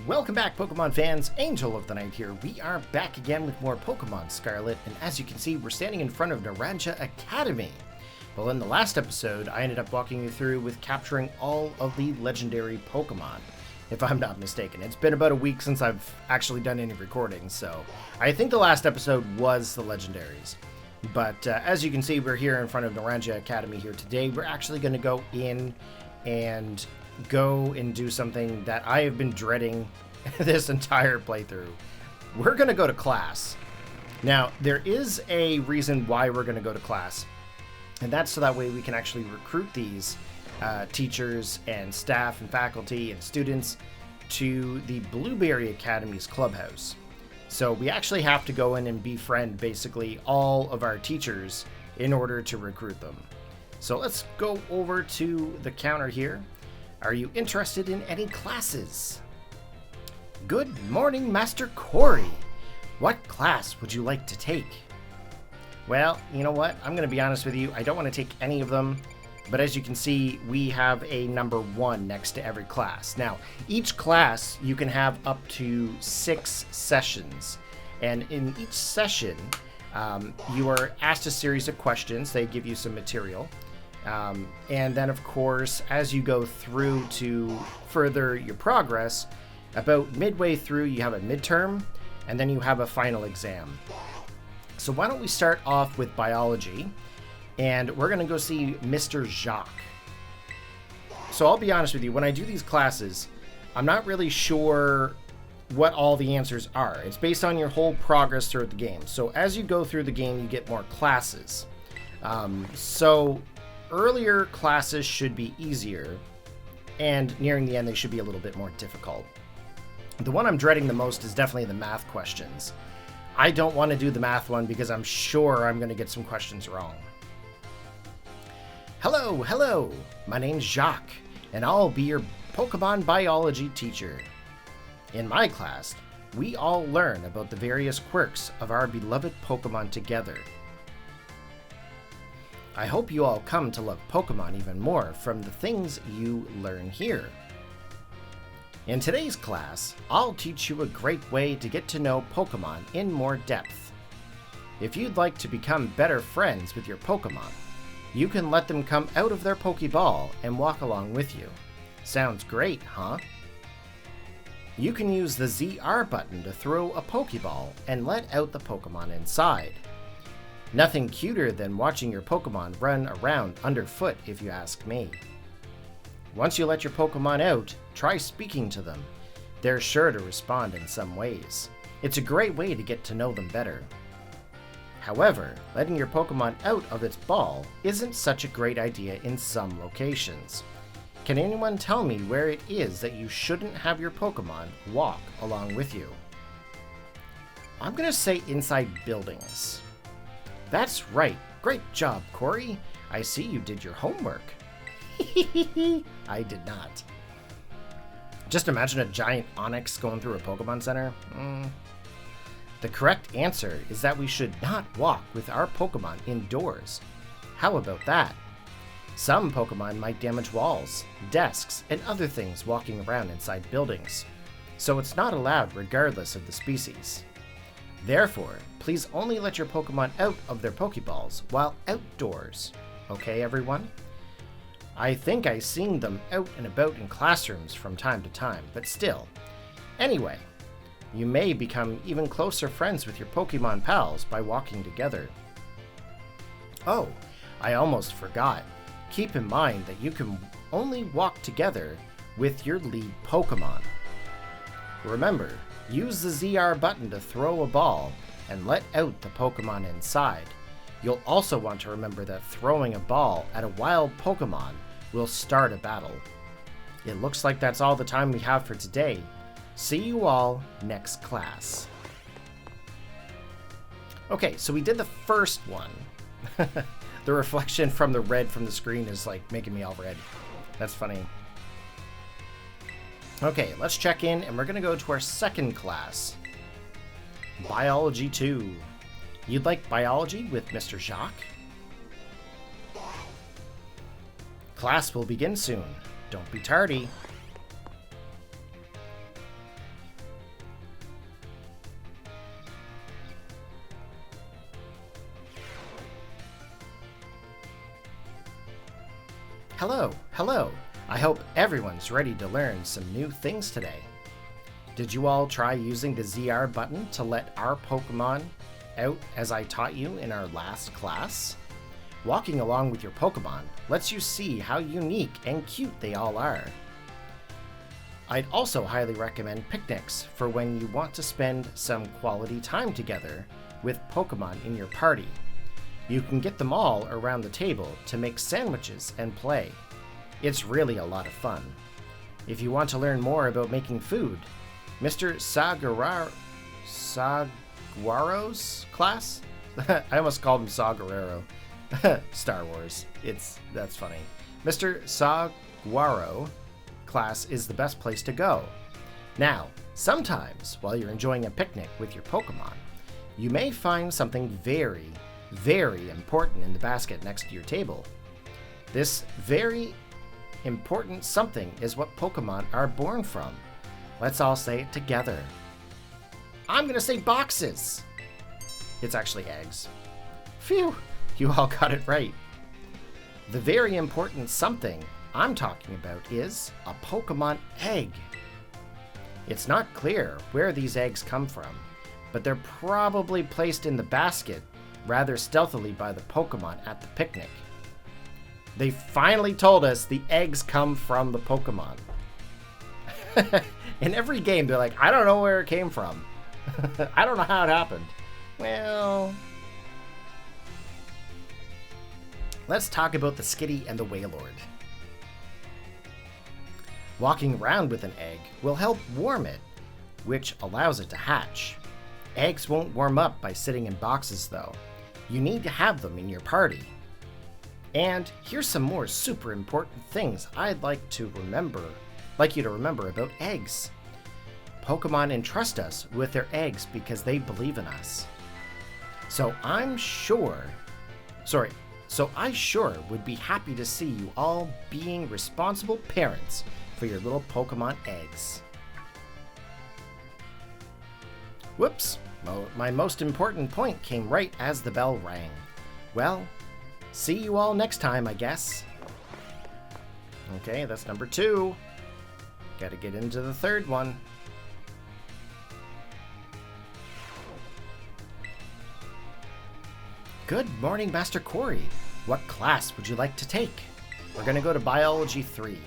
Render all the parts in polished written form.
Welcome back, Pokemon fans. Angel of the Night here. We are back again with more Pokemon Scarlet, and as you can see, we're standing in front of Naranja Academy. Well, in the last episode, I ended up walking you through with capturing all of the legendary Pokemon, if I'm not mistaken. It's been about a week since I've actually done any recordings, so I think the last episode was the legendaries. But as you can see, we're here in front of Naranja Academy here today. We're actually going to go in and do something that I have been dreading this entire playthrough. We're going to go to class. Now, there is a reason why we're going to go to class, and that's so that way we can actually recruit these teachers and staff and faculty and students to the Blueberry Academy's clubhouse. So we actually have to go in and befriend basically all of our teachers in order to recruit them. So let's go over to the counter here. Are you interested in any classes? Good morning, Master Corey. What class would you like to take? Well, you know what? I'm going to be honest with you. I don't want to take any of them. But as you can see, we have a number 1 next to every class. Now, each class you can have up to 6 sessions. And in each session, you are asked a series of questions. They give you some material. And then, of course, as you go through to further your progress, about midway through, you have a midterm, and then you have a final exam. So why don't we start off with biology? And we're going to go see Mr. Jacq. So I'll be honest with you, when I do these classes, I'm not really sure what all the answers are. It's based on your whole progress throughout the game. So as you go through the game, you get more classes. So earlier classes should be easier, and nearing the end, they should be a little bit more difficult. The one I'm dreading the most is definitely the math questions. I don't want to do the math one because I'm sure I'm going to get some questions wrong. Hello, my name's Jacq, and I'll be your Pokemon biology teacher. In my class, we all learn about the various quirks of our beloved Pokemon together. I hope you all come to love Pokemon even more from the things you learn here. In today's class, I'll teach you a great way to get to know Pokemon in more depth. If you'd like to become better friends with your Pokemon, you can let them come out of their Pokeball and walk along with you. Sounds great, huh? You can use the ZR button to throw a Pokeball and let out the Pokemon inside. Nothing cuter than watching your Pokemon run around underfoot, if you ask me. Once you let your Pokemon out, try speaking to them. They're sure to respond in some ways. It's a great way to get to know them better. However, letting your Pokemon out of its ball isn't such a great idea in some locations. Can anyone tell me where it is that you shouldn't have your Pokemon walk along with you? I'm gonna say inside buildings. That's right. Great job, Corey. I see you did your homework. I did not. Just imagine a giant Onix going through a Pokemon Center. The correct answer is that we should not walk with our Pokemon indoors. How about that? Some Pokemon might damage walls, desks, and other things walking around inside buildings, so it's not allowed regardless of the species. Therefore, please only let your Pokemon out of their Pokeballs while outdoors. Okay, everyone? I think I've seen them out and about in classrooms from time to time, but still. Anyway, you may become even closer friends with your Pokemon pals by walking together. Oh, I almost forgot. Keep in mind that you can only walk together with your lead Pokemon. Remember, use the ZR button to throw a ball and let out the Pokemon inside. You'll also want to remember that throwing a ball at a wild Pokemon will start a battle. It looks like that's all the time we have for today. See you all next class. Okay, so we did the first one. The reflection from the red from the screen is like making me all red. That's funny. Okay, let's check in, and we're gonna go to our second class. Biology 2. You'd like biology with Mr. Jacq? Class will begin soon. Don't be tardy. Hello, hello. I hope everyone's ready to learn some new things today. Did you all try using the ZR button to let our Pokemon out as I taught you in our last class? Walking along with your Pokemon lets you see how unique and cute they all are. I'd also highly recommend picnics for when you want to spend some quality time together with Pokemon in your party. You can get them all around the table to make sandwiches and play. It's really a lot of fun. If you want to learn more about making food, Mr. Saguaro's class? I almost called him Saw Gerrero. Star Wars. That's funny. Mr. Saguaro class is the best place to go. Now, sometimes while you're enjoying a picnic with your Pokemon, you may find something very, very important in the basket next to your table. This very important something is what Pokemon are born from. Let's all say it together. I'm gonna say boxes. It's actually eggs. Phew, you all got it right. The very important something I'm talking about is a Pokemon egg. It's not clear where these eggs come from, but they're probably placed in the basket rather stealthily by the Pokemon at the picnic. They finally told us the eggs come from the Pokemon. In every game, they're like, I don't know where it came from. I don't know how it happened. Well, let's talk about the Skitty and the Wailord. Walking around with an egg will help warm it, which allows it to hatch. Eggs won't warm up by sitting in boxes, though. You need to have them in your party. And here's some more super important things I'd like you to remember about eggs. Pokemon entrust us with their eggs because they believe in us. So I sure would be happy to see you all being responsible parents for your little Pokemon eggs. Whoops, my most important point came right as the bell rang. Well, see you all next time, I guess. Okay, that's number 2. Gotta get into the third one. Good morning, Master Corey. What class would you like to take? We're gonna go to Biology 3.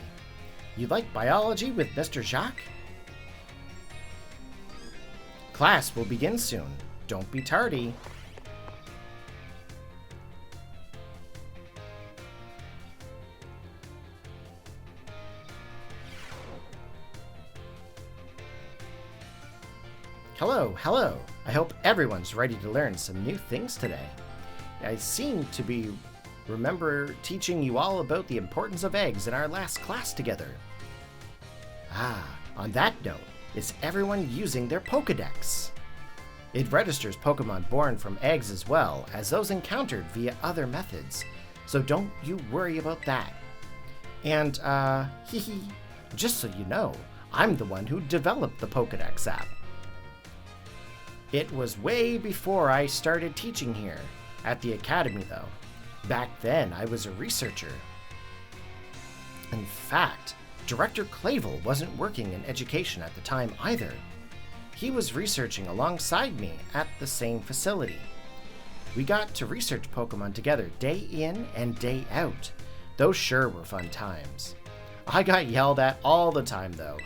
You'd like biology with Mr. Jacq? Class will begin soon. Don't be tardy. Hello, hello. I hope everyone's ready to learn some new things today. I seem to remember teaching you all about the importance of eggs in our last class together. On that note, is everyone using their Pokedex? It registers Pokemon born from eggs as well as those encountered via other methods, so don't you worry about that. And, just so you know, I'm the one who developed the Pokedex app. It was way before I started teaching here, at the academy though. Back then, I was a researcher. In fact, Director Clavel wasn't working in education at the time either. He was researching alongside me at the same facility. We got to research Pokemon together day in and day out. Those sure were fun times. I got yelled at all the time though.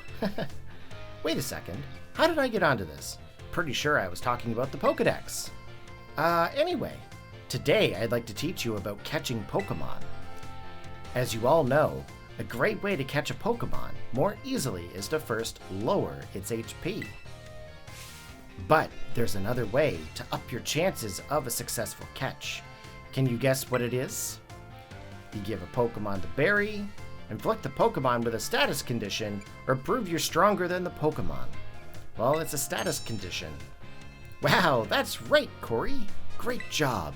Wait a second, how did I get onto this? Pretty sure I was talking about the Pokedex. Anyway, today I'd like to teach you about catching Pokemon. As you all know, a great way to catch a Pokemon more easily is to first lower its HP. But there's another way to up your chances of a successful catch. Can you guess what it is? You give a Pokemon the berry, inflict the Pokemon with a status condition, or prove you're stronger than the Pokemon. Well, it's a status condition. Wow, that's right, Corey. Great job.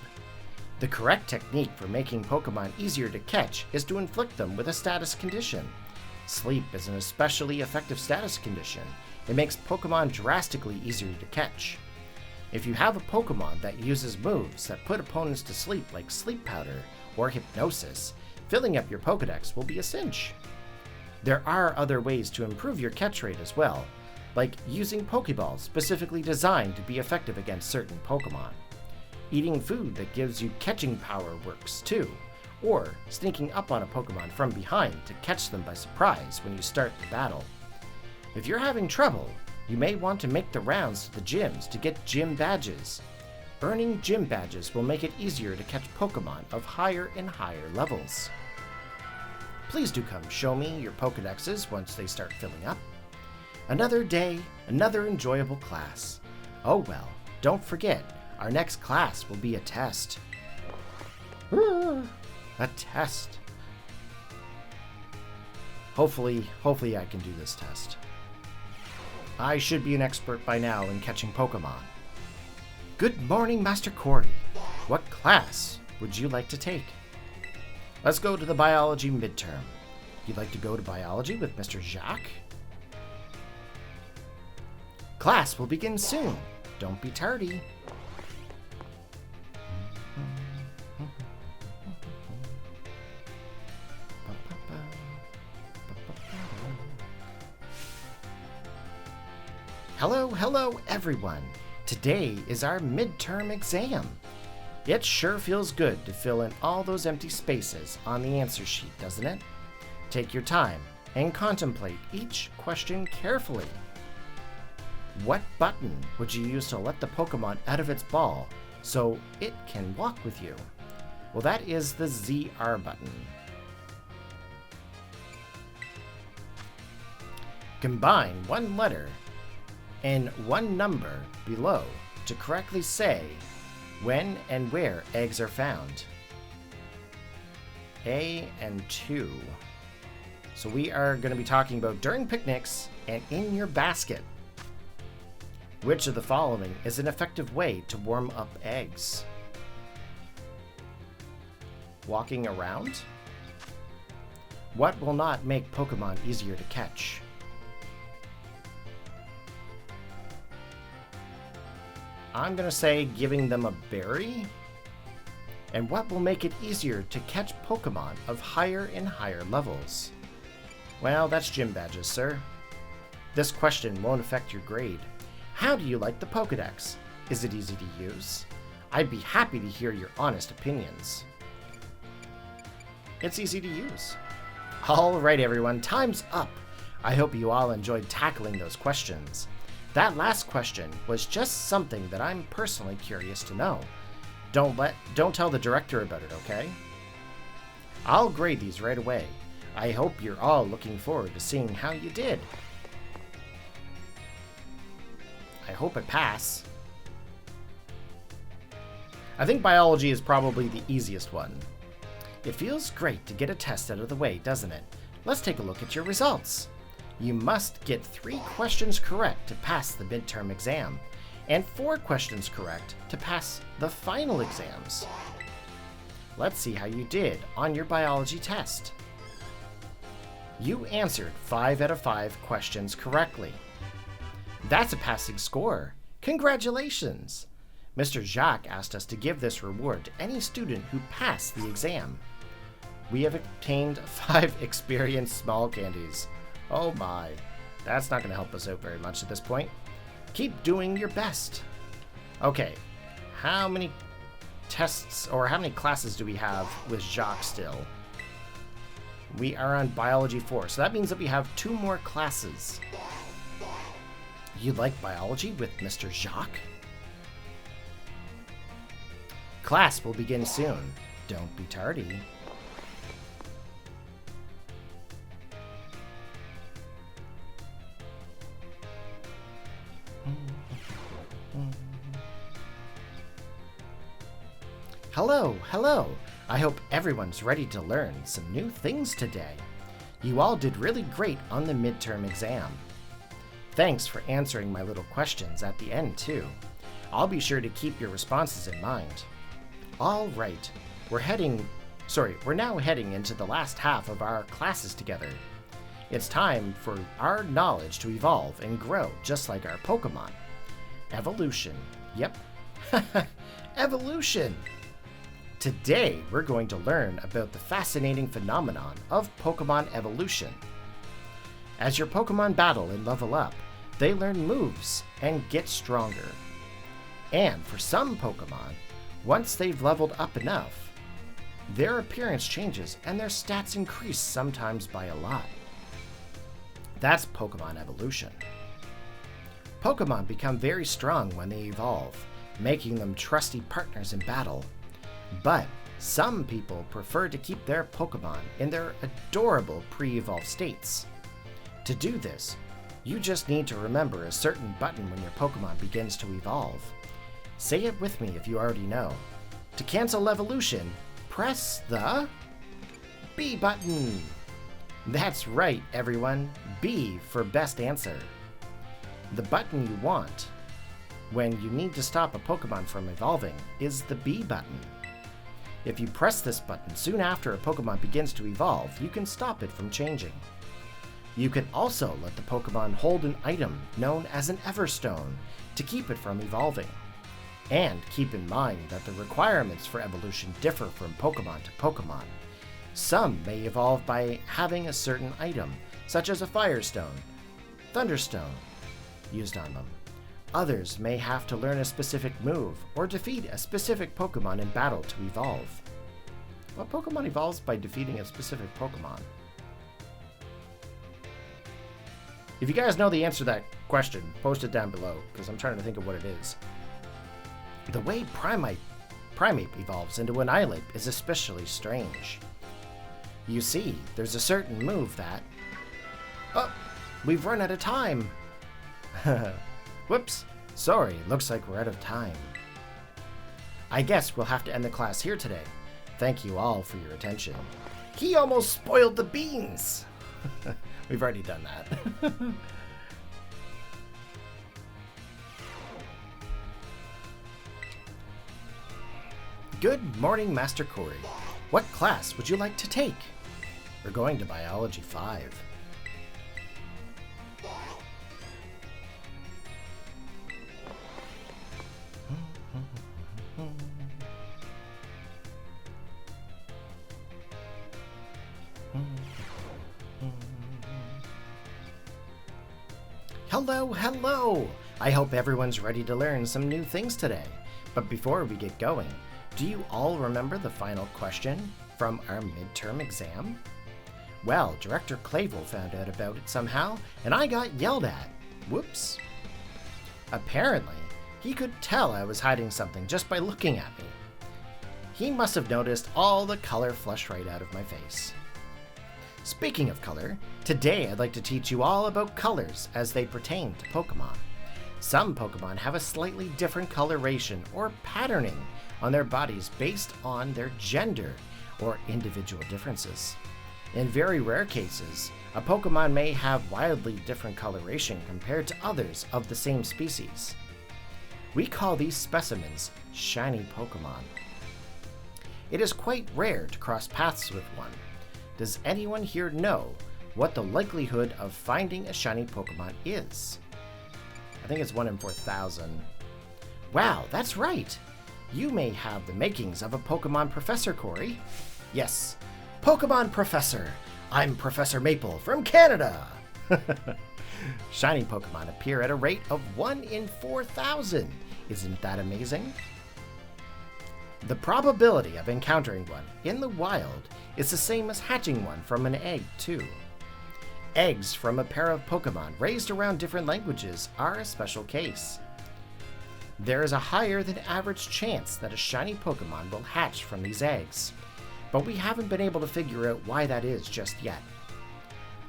The correct technique for making Pokemon easier to catch is to inflict them with a status condition. Sleep is an especially effective status condition. It makes Pokemon drastically easier to catch. If you have a Pokemon that uses moves that put opponents to sleep like Sleep Powder or Hypnosis, filling up your Pokedex will be a cinch. There are other ways to improve your catch rate as well, like using Pokeballs specifically designed to be effective against certain Pokemon. Eating food that gives you catching power works too, or sneaking up on a Pokemon from behind to catch them by surprise when you start the battle. If you're having trouble, you may want to make the rounds to the gyms to get gym badges. Earning gym badges will make it easier to catch Pokemon of higher and higher levels. Please do come show me your Pokedexes once they start filling up. Another day, another enjoyable class. Oh well, don't forget, our next class will be a test. A test. Hopefully I can do this test. I should be an expert by now in catching Pokemon. Good morning, Master Cordy. What class would you like to take? Let's go to the biology midterm. You'd like to go to biology with Mr. Jacq? Class will begin soon. Don't be tardy. Hello everyone. Today is our midterm exam. It sure feels good to fill in all those empty spaces on the answer sheet, doesn't it? Take your time and contemplate each question carefully. What button would you use to let the Pokemon out of its ball so it can walk with you? Well, that is the ZR button. Combine one letter and one number below to correctly say when and where eggs are found. A and 2. So we are going to be talking about during picnics and in your basket. Which of the following is an effective way to warm up eggs? Walking around? What will not make Pokemon easier to catch? I'm going to say giving them a berry. And what will make it easier to catch Pokemon of higher and higher levels? Well, that's gym badges, sir. This question won't affect your grade. How do you like the Pokedex? Is it easy to use? I'd be happy to hear your honest opinions. It's easy to use. All right, everyone, time's up. I hope you all enjoyed tackling those questions. That last question was just something that I'm personally curious to know. Don't tell the director about it, okay? I'll grade these right away. I hope you're all looking forward to seeing how you did. I hope I pass. I think biology is probably the easiest one. It feels great to get a test out of the way, doesn't it? Let's take a look at your results. You must get 3 questions correct to pass the midterm exam, and 4 questions correct to pass the final exams. Let's see how you did on your biology test. You answered 5 out of 5 questions correctly. That's a passing score. Congratulations! Mr. Jacq asked us to give this reward to any student who passed the exam. We have obtained 5 experienced small candies. Oh my, that's not going to help us out very much at this point. Keep doing your best. Okay, how many tests or how many classes do we have with Jacq still? We are on Biology 4, so that means that we have 2 more classes. You'd like biology with Mr. Jacq? Class will begin soon. Don't be tardy. Hello. I hope everyone's ready to learn some new things today. You all did really great on the midterm exam. Thanks for answering my little questions at the end too. I'll be sure to keep your responses in mind. All right, we're now heading into the last half of our classes together. It's time for our knowledge to evolve and grow just like our Pokemon. Evolution. Yep. Evolution. Today, we're going to learn about the fascinating phenomenon of Pokemon evolution. As your Pokemon battle and level up, they learn moves and get stronger. And for some Pokemon, once they've leveled up enough, their appearance changes and their stats increase, sometimes by a lot. That's Pokemon evolution. Pokemon become very strong when they evolve, making them trusty partners in battle. But some people prefer to keep their Pokemon in their adorable pre-evolved states. To do this, you just need to remember a certain button when your Pokemon begins to evolve. Say it with me if you already know. To cancel evolution, press the B button. That's right, everyone. B for best answer. The button you want when you need to stop a Pokemon from evolving is the B button. If you press this button soon after a Pokemon begins to evolve, you can stop it from changing. You can also let the Pokemon hold an item known as an Everstone to keep it from evolving. And keep in mind that the requirements for evolution differ from Pokemon to Pokemon. Some may evolve by having a certain item, such as a Firestone, Thunderstone, used on them. Others may have to learn a specific move or defeat a specific Pokemon in battle to evolve. What Pokemon evolves by defeating a specific Pokemon? If you guys know the answer to that question, post it down below, because I'm trying to think of what it is. The way Primeape evolves into an Annihilape is especially strange. You see, there's a certain move that... Oh, we've run out of time! Whoops, sorry, looks like we're out of time. I guess we'll have to end the class here today. Thank you all for your attention. He almost spoiled the beans! We've already done that. Good morning, Master Corey. What class would you like to take? We're going to Biology 5. Hello, hello! I hope everyone's ready to learn some new things today. But before we get going, do you all remember the final question from our midterm exam? Well, Director Clavel found out about it somehow, and I got yelled at. Whoops. Apparently, he could tell I was hiding something just by looking at me. He must have noticed all the color flushed right out of my face. Speaking of color, today I'd like to teach you all about colors as they pertain to Pokemon. Some Pokemon have a slightly different coloration or patterning on their bodies based on their gender or individual differences. In very rare cases, a Pokemon may have wildly different coloration compared to others of the same species. We call these specimens shiny Pokemon. It is quite rare to cross paths with one. Does anyone here know what the likelihood of finding a shiny Pokemon is? I think it's 1 in 4,000. Wow, that's right! You may have the makings of a Pokemon Professor, Corey. Yes, Pokemon Professor. I'm Professor Maple from Canada! Shiny Pokemon appear at a rate of 1 in 4,000. Isn't that amazing? The probability of encountering one in the wild is the same as hatching one from an egg, too. Eggs from a pair of Pokemon raised around different languages are a special case. There is a higher than average chance that a shiny Pokemon will hatch from these eggs, but we haven't been able to figure out why that is just yet.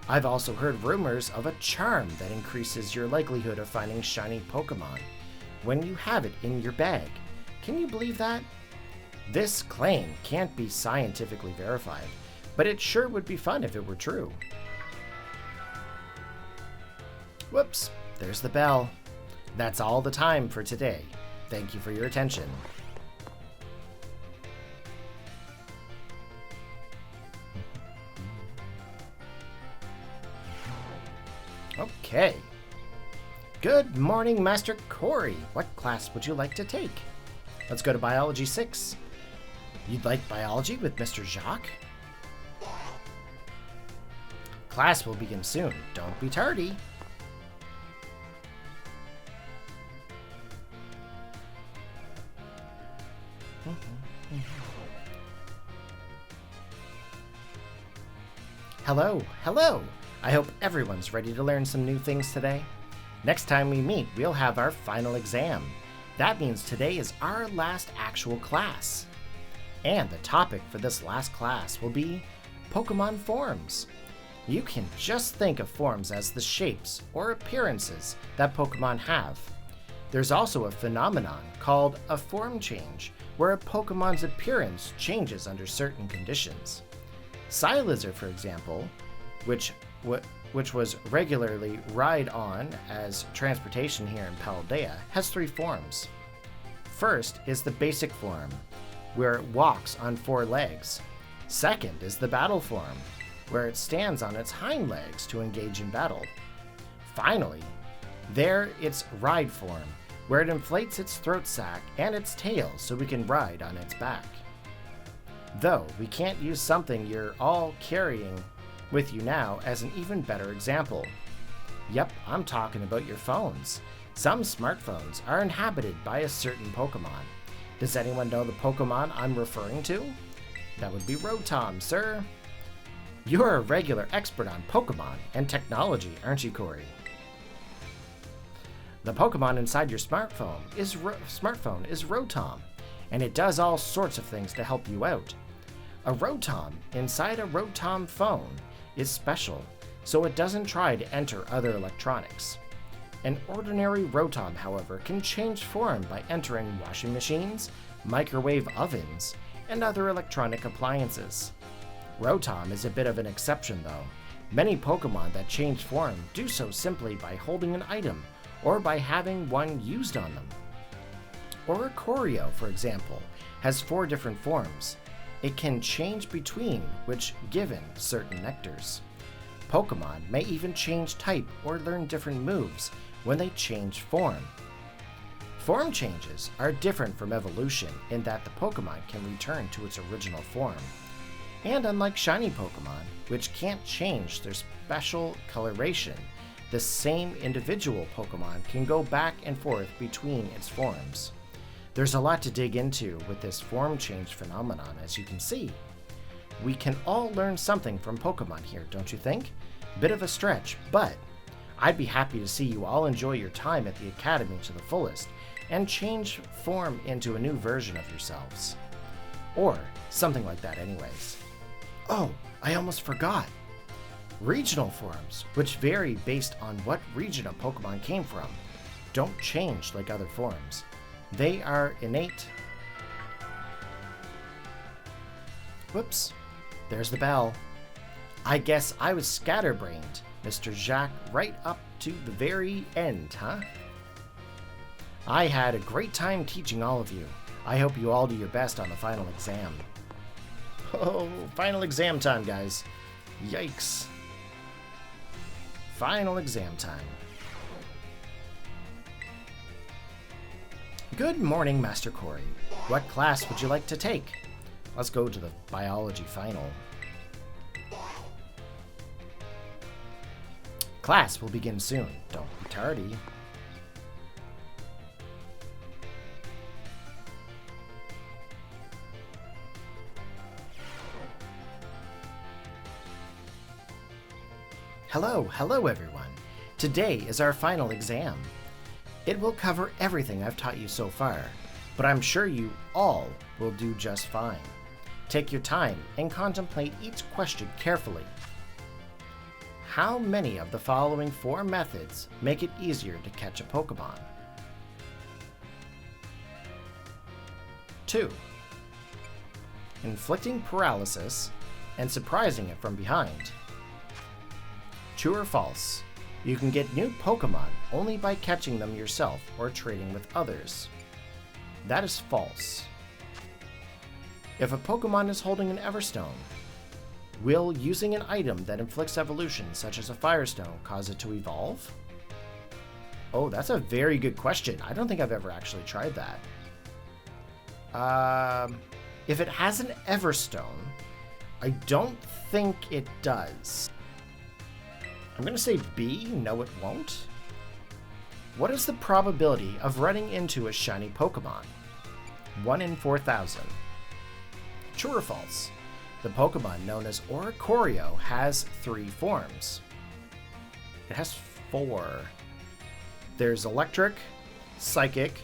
I've also heard rumors of a charm that increases your likelihood of finding shiny Pokemon when you have it in your bag. Can you believe that? This claim can't be scientifically verified, but it sure would be fun if it were true. Whoops, there's the bell. That's all the time for today. Thank you for your attention. Okay. Good morning, Master Corey. What class would you like to take? Let's go to Biology 6. You'd like biology with Mr. Jacq? Class will begin soon. Don't be tardy. Hello, hello! I hope everyone's ready to learn some new things today. Next time we meet, we'll have our final exam. That means today is our last actual class. And the topic for this last class will be Pokemon forms. You can just think of forms as the shapes or appearances that Pokemon have. There's also a phenomenon called a form change, where a Pokemon's appearance changes under certain conditions. Psylizard, for example, which was regularly ride on as transportation here in Paldea, has 3 forms. First is the basic form, where it walks on 4 legs. Second is the battle form, where it stands on its hind legs to engage in battle. Finally, there its ride form, where it inflates its throat sac and its tail so we can ride on its back. Though we can't use something you're all carrying with you now as an even better example. Yep, I'm talking about your phones. Some smartphones are inhabited by a certain Pokemon. Does anyone know the Pokemon I'm referring to? That would be Rotom, sir. You're a regular expert on Pokemon and technology, aren't you, Corey? The Pokemon inside your smartphone is Rotom, and it does all sorts of things to help you out. A Rotom inside a Rotom phone is special, so it doesn't try to enter other electronics. An ordinary Rotom, however, can change form by entering washing machines, microwave ovens, and other electronic appliances. Rotom is a bit of an exception, though. Many Pokemon that change form do so simply by holding an item or by having one used on them. Oricorio, for example, has 4 different forms. It can change between which given certain nectars. Pokemon may even change type or learn different moves when they change form. Form changes are different from evolution in that the Pokemon can return to its original form. And unlike shiny Pokemon, which can't change their special coloration, the same individual Pokemon can go back and forth between its forms. There's a lot to dig into with this form change phenomenon, as you can see. We can all learn something from Pokemon here, don't you think? Bit of a stretch, but I'd be happy to see you all enjoy your time at the Academy to the fullest and change form into a new version of yourselves. Or something like that anyways. Oh, I almost forgot. Regional forms, which vary based on what region a Pokemon came from, don't change like other forms. They are innate. Whoops, there's the bell. I guess I was scatterbrained, Mr. Jacq, right up to the very end, huh? I had a great time teaching all of you. I hope you all do your best on the final exam. Oh, final exam time, guys. Yikes. Final exam time. Good morning, Master Corey. What class would you like to take? Let's go to the biology final. Class will begin soon. Don't be tardy. Hello everyone. Today is our final exam. It will cover everything I've taught you so far, but I'm sure you all will do just fine. Take your time and contemplate each question carefully. How many of the following 4 methods make it easier to catch a Pokemon? 2. Inflicting paralysis and surprising it from behind. True or false? You can get new Pokemon only by catching them yourself or trading with others. That is false. If a Pokemon is holding an Everstone, will using an item that inflicts evolution, such as a Firestone, cause it to evolve? Oh, that's a very good question. I don't think I've ever actually tried that. If it has an Everstone, I don't think it does. I'm going to say B, no it won't. What is the probability of running into a shiny Pokemon? 1 in 4,000. True or false? The Pokemon known as Oricorio has 3 forms. It has 4. There's Electric, Psychic,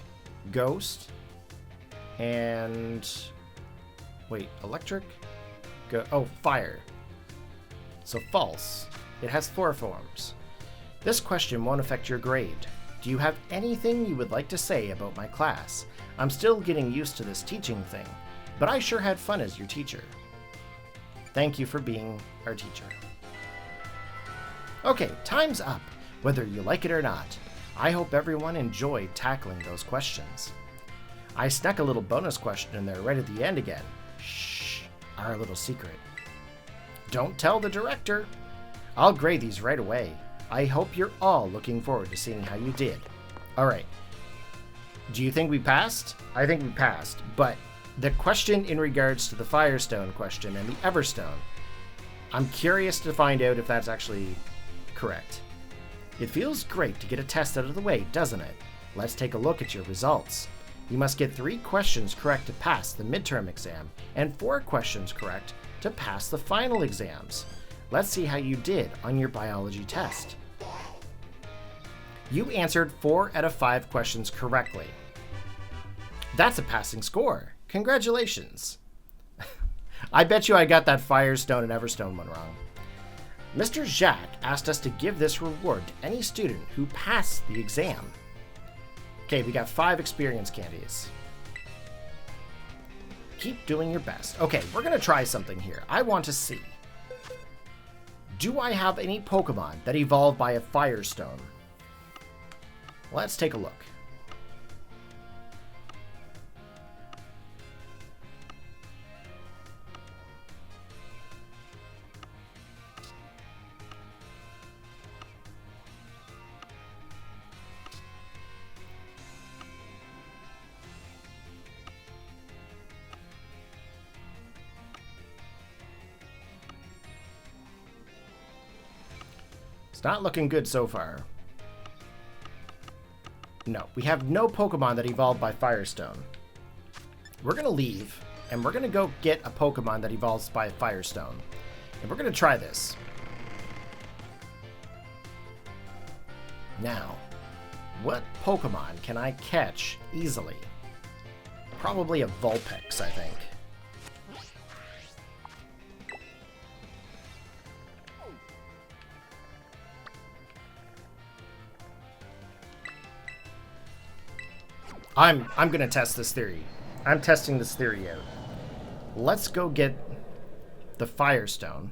Ghost, and... Wait, Electric? Fire. So false. It has 4 forms. This question won't affect your grade. Do you have anything you would like to say about my class? I'm still getting used to this teaching thing, but I sure had fun as your teacher. Thank you for being our teacher. Okay, time's up, whether you like it or not. I hope everyone enjoyed tackling those questions. I snuck a little bonus question in there right at the end again. Shh, our little secret. Don't tell the director. I'll grade these right away. I hope you're all looking forward to seeing how you did. All right. Do you think we passed? I think we passed, but the question in regards to the Firestone question and the Everstone, I'm curious to find out if that's actually correct. It feels great to get a test out of the way, doesn't it? Let's take a look at your results. You must get 3 questions correct to pass the midterm exam and 4 questions correct to pass the final exams. Let's see how you did on your biology test. You answered 4 out of 5 questions correctly. That's a passing score. Congratulations. I bet you I got that Firestone and Everstone one wrong. Mr. Jacq asked us to give this reward to any student who passed the exam. Okay, we got 5 experience candies. Keep doing your best. Okay, we're going to try something here. I want to see. Do I have any Pokemon that evolve by a Firestone? Let's take a look. It's not looking good so far. No, we have no Pokemon that evolved by Firestone. We're going to leave, and we're going to go get a Pokemon that evolves by Firestone. And we're going to try this. Now, what Pokemon can I catch easily? Probably a Vulpix, I think. I'm gonna test this theory. I'm testing this theory out. Let's go get the Firestone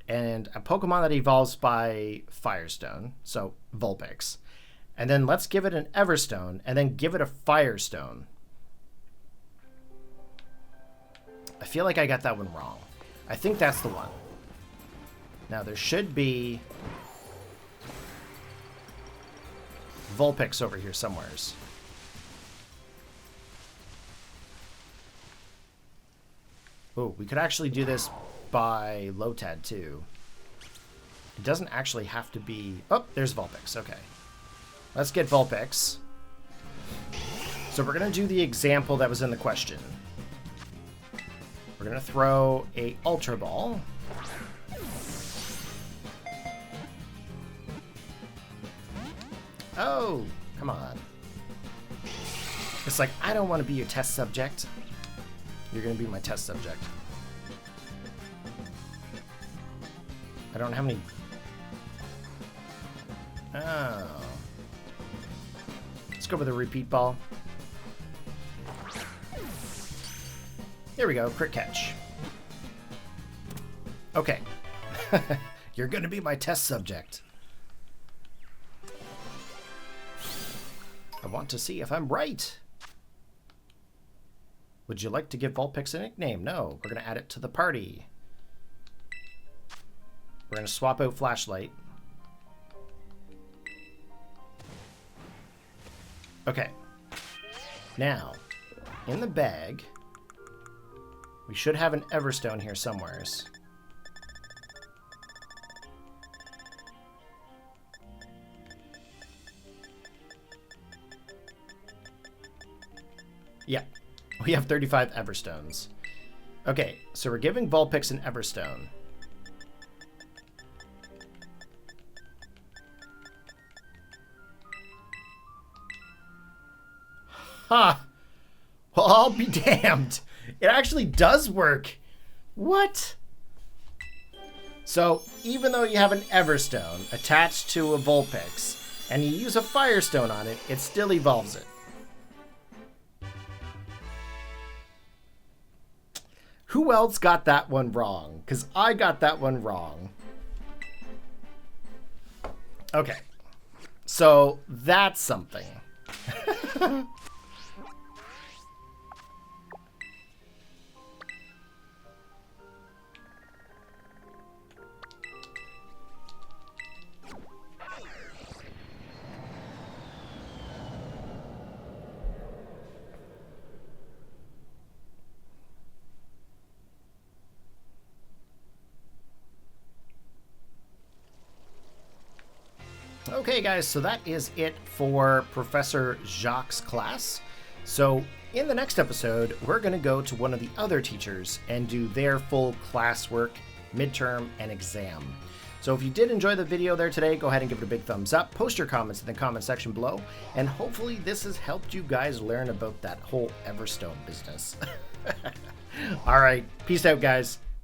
and a Pokemon that evolves by Firestone, so Vulpix. And then let's give it an Everstone and then give it a Firestone. I feel like I got that one wrong. I think that's the one. Now there should be Vulpix over here somewheres. Oh, we could actually do this by Lotad too. It doesn't actually have to be... Oh, there's Vulpix. Okay. Let's get Vulpix. So we're going to do the example that was in the question. We're going to throw a Ultra Ball. Oh, come on. It's like, I don't want to be your test subject. You're going to be my test subject. I don't have any... Oh. Let's go with a repeat ball. Here we go, crit catch. Okay. You're going to be my test subject. I want to see if I'm right. Would you like to give Vulpix a nickname? No, we're going to add it to the party. We're going to swap out Flashlight. Okay. Now, in the bag, We should have an Everstone here somewheres. Yeah, we have 35 Everstones. Okay, so we're giving Vulpix an Everstone. Ha! Huh. Well, I'll be damned. It actually does work. What? So, even though you have an Everstone attached to a Vulpix, and you use a Firestone on it, it still evolves it. Who else got that one wrong? Because I got that one wrong. Okay. So, that's something. Okay, guys, so that is it for Professor Jacq's class. So in the next episode, we're going to go to one of the other teachers and do their full classwork, midterm, and exam. So if you did enjoy the video there today, go ahead and give it a big thumbs up. Post your comments in the comment section below. And hopefully this has helped you guys learn about that whole Everstone business. All right, peace out, guys.